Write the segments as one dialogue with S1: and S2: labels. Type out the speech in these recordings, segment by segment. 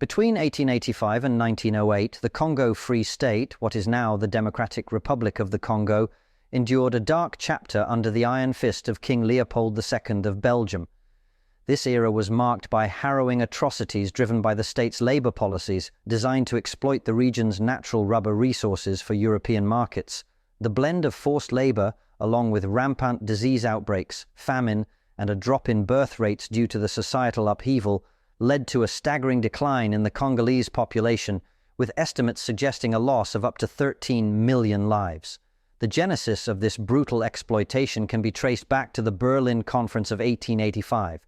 S1: Between 1885 and 1908, the Congo Free State, what is now the Democratic Republic of the Congo, endured a dark chapter under the iron fist of King Leopold II of Belgium. This era was marked by harrowing atrocities driven by the state's labor policies designed to exploit the region's natural rubber resources for European markets. The blend of forced labor, along with rampant disease outbreaks, famine, and a drop in birth rates due to the societal upheaval, led to a staggering decline in the Congolese population, with estimates suggesting a loss of up to 13 million lives. The genesis of this brutal exploitation can be traced back to the Berlin Conference of 1885,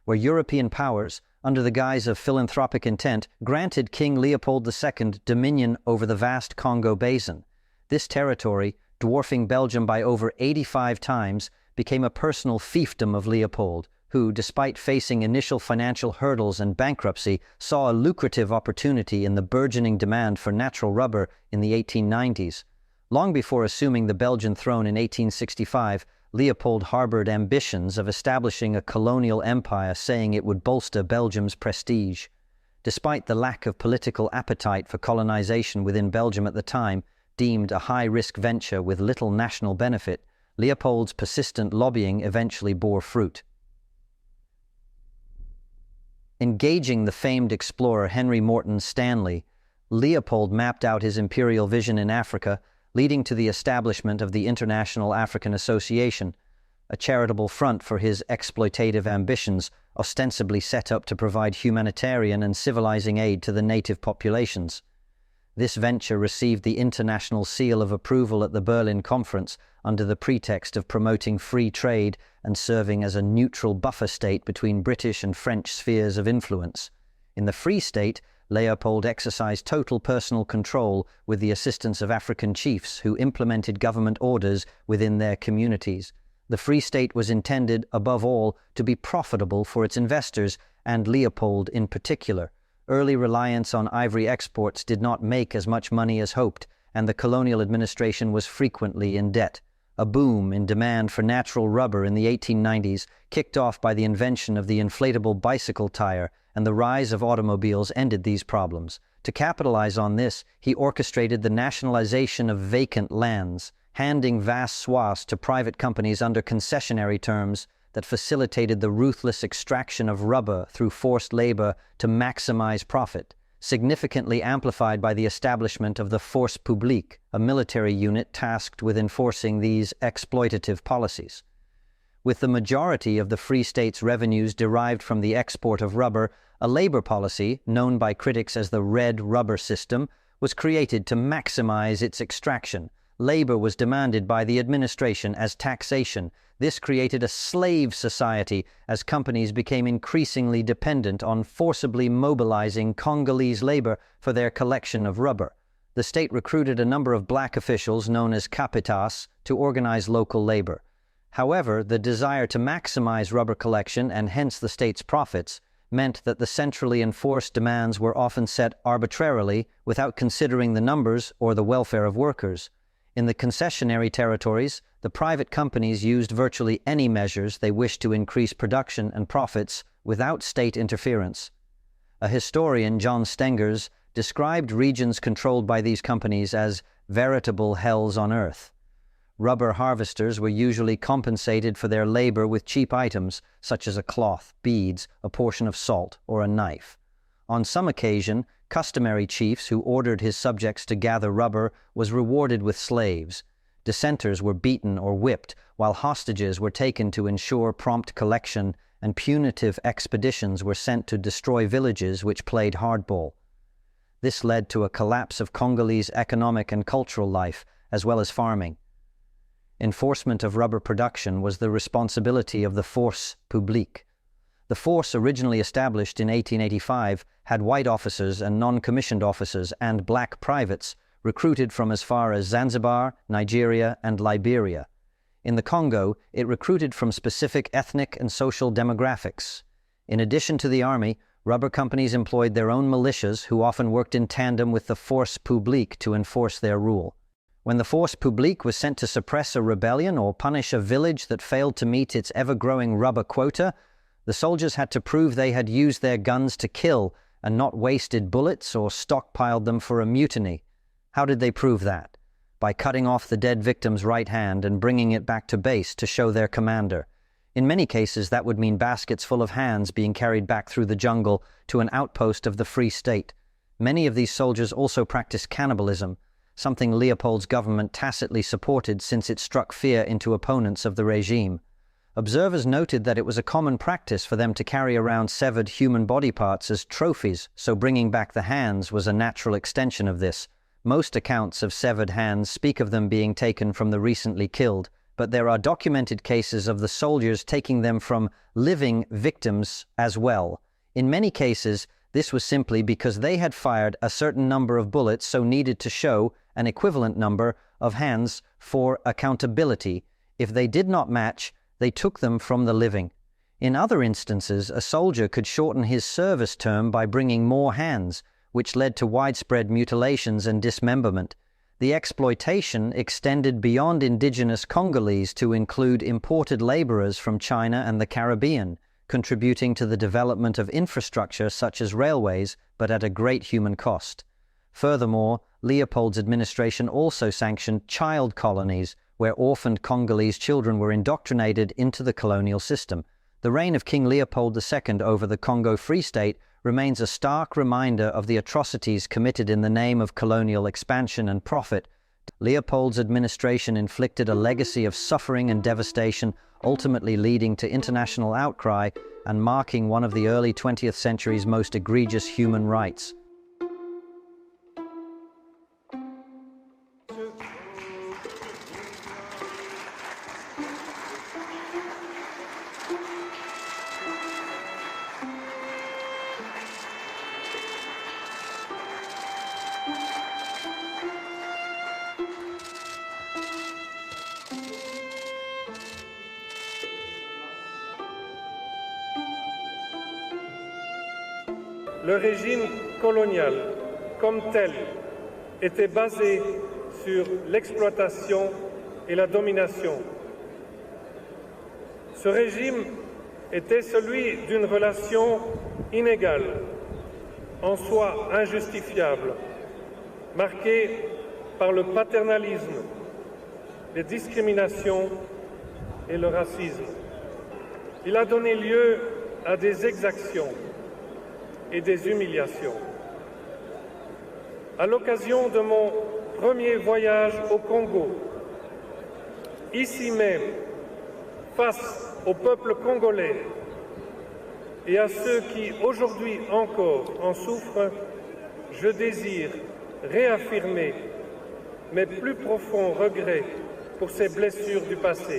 S1: where European powers, under the guise of philanthropic intent, granted King Leopold II dominion over the vast Congo Basin. This territory, dwarfing Belgium by over 85 times, became a personal fiefdom of Leopold, who, despite facing initial financial hurdles and bankruptcy, saw a lucrative opportunity in the burgeoning demand for natural rubber in the 1890s. Long before assuming the Belgian throne in 1865, Leopold harbored ambitions of establishing a colonial empire, saying it would bolster Belgium's prestige. Despite the lack of political appetite for colonization within Belgium at the time, deemed a high-risk venture with little national benefit, Leopold's persistent lobbying eventually bore fruit. Engaging the famed explorer Henry Morton Stanley, Leopold mapped out his imperial vision in Africa, leading to the establishment of the International African Association, a charitable front for his exploitative ambitions, ostensibly set up to provide humanitarian and civilizing aid to the native populations. This venture received the international seal of approval at the Berlin Conference under the pretext of promoting free trade and serving as a neutral buffer state between British and French spheres of influence. In the Free State, Leopold exercised total personal control with the assistance of African chiefs who implemented government orders within their communities. The Free State was intended, above all, to be profitable for its investors, and Leopold in particular. Early reliance on ivory exports did not make as much money as hoped, and the colonial administration was frequently in debt. A boom in demand for natural rubber in the 1890s, kicked off by the invention of the inflatable bicycle tire and the rise of automobiles, ended these problems. To capitalize on this, he orchestrated the nationalization of vacant lands, handing vast swaths to private companies under concessionary terms that facilitated the ruthless extraction of rubber through forced labor to maximize profit, significantly amplified by the establishment of the Force Publique, a military unit tasked with enforcing these exploitative policies. With the majority of the Free State's revenues derived from the export of rubber, a labor policy, known by critics as the Red Rubber System, was created to maximize its extraction. Labor was demanded by the administration as taxation. This created a slave society as companies became increasingly dependent on forcibly mobilizing Congolese labor for their collection of rubber. The state recruited a number of black officials known as capitas to organize local labor. However, the desire to maximize rubber collection and hence the state's profits meant that the centrally enforced demands were often set arbitrarily without considering the numbers or the welfare of workers. In the concessionary territories, the private companies used virtually any measures they wished to increase production and profits without state interference. A historian, John Stengers, described regions controlled by these companies as veritable hells on earth. Rubber harvesters were usually compensated for their labor with cheap items, such as a cloth, beads, a portion of salt, or a knife. On some occasion, customary chiefs who ordered his subjects to gather rubber was rewarded with slaves. Dissenters were beaten or whipped, while hostages were taken to ensure prompt collection, and punitive expeditions were sent to destroy villages which played hardball. This led to a collapse of Congolese economic and cultural life, as well as farming. Enforcement of rubber production was the responsibility of the Force Publique. The force, originally established in 1885, had white officers and non-commissioned officers and black privates recruited from as far as Zanzibar, Nigeria, and Liberia. In the Congo, it recruited from specific ethnic and social demographics. In addition to the army, rubber companies employed their own militias who often worked in tandem with the Force Publique to enforce their rule. When the Force Publique was sent to suppress a rebellion or punish a village that failed to meet its ever-growing rubber quota, the soldiers had to prove they had used their guns to kill and not wasted bullets or stockpiled them for a mutiny. How did they prove that? By cutting off the dead victim's right hand and bringing it back to base to show their commander. In many cases, that would mean baskets full of hands being carried back through the jungle to an outpost of the Free State. Many of these soldiers also practiced cannibalism, something Leopold's government tacitly supported since it struck fear into opponents of the regime. Observers noted that it was a common practice for them to carry around severed human body parts as trophies, so bringing back the hands was a natural extension of this. Most accounts of severed hands speak of them being taken from the recently killed, but there are documented cases of the soldiers taking them from living victims as well. In many cases, this was simply because they had fired a certain number of bullets, so needed to show an equivalent number of hands for accountability. If they did not match, they took them from the living. In other instances, a soldier could shorten his service term by bringing more hands, which led to widespread mutilations and dismemberment. The exploitation extended beyond indigenous Congolese to include imported laborers from China and the Caribbean, contributing to the development of infrastructure such as railways, but at a great human cost. Furthermore, Leopold's administration also sanctioned child colonies, where orphaned Congolese children were indoctrinated into the colonial system. The reign of King Leopold II over the Congo Free State remains a stark reminder of the atrocities committed in the name of colonial expansion and profit. Leopold's administration inflicted a legacy of suffering and devastation, ultimately leading to international outcry and marking one of the early 20th century's most egregious human rights.
S2: Le régime colonial, comme tel, était basé sur l'exploitation et la domination. Ce régime était celui d'une relation inégale, en soi injustifiable, marquée par le paternalisme, les discriminations et le racisme. Il a donné lieu à des exactions et des humiliations. À l'occasion de mon premier voyage au Congo, ici même, face au peuple congolais et à ceux qui aujourd'hui encore en souffrent, je désire réaffirmer mes plus profonds regrets pour ces blessures du passé.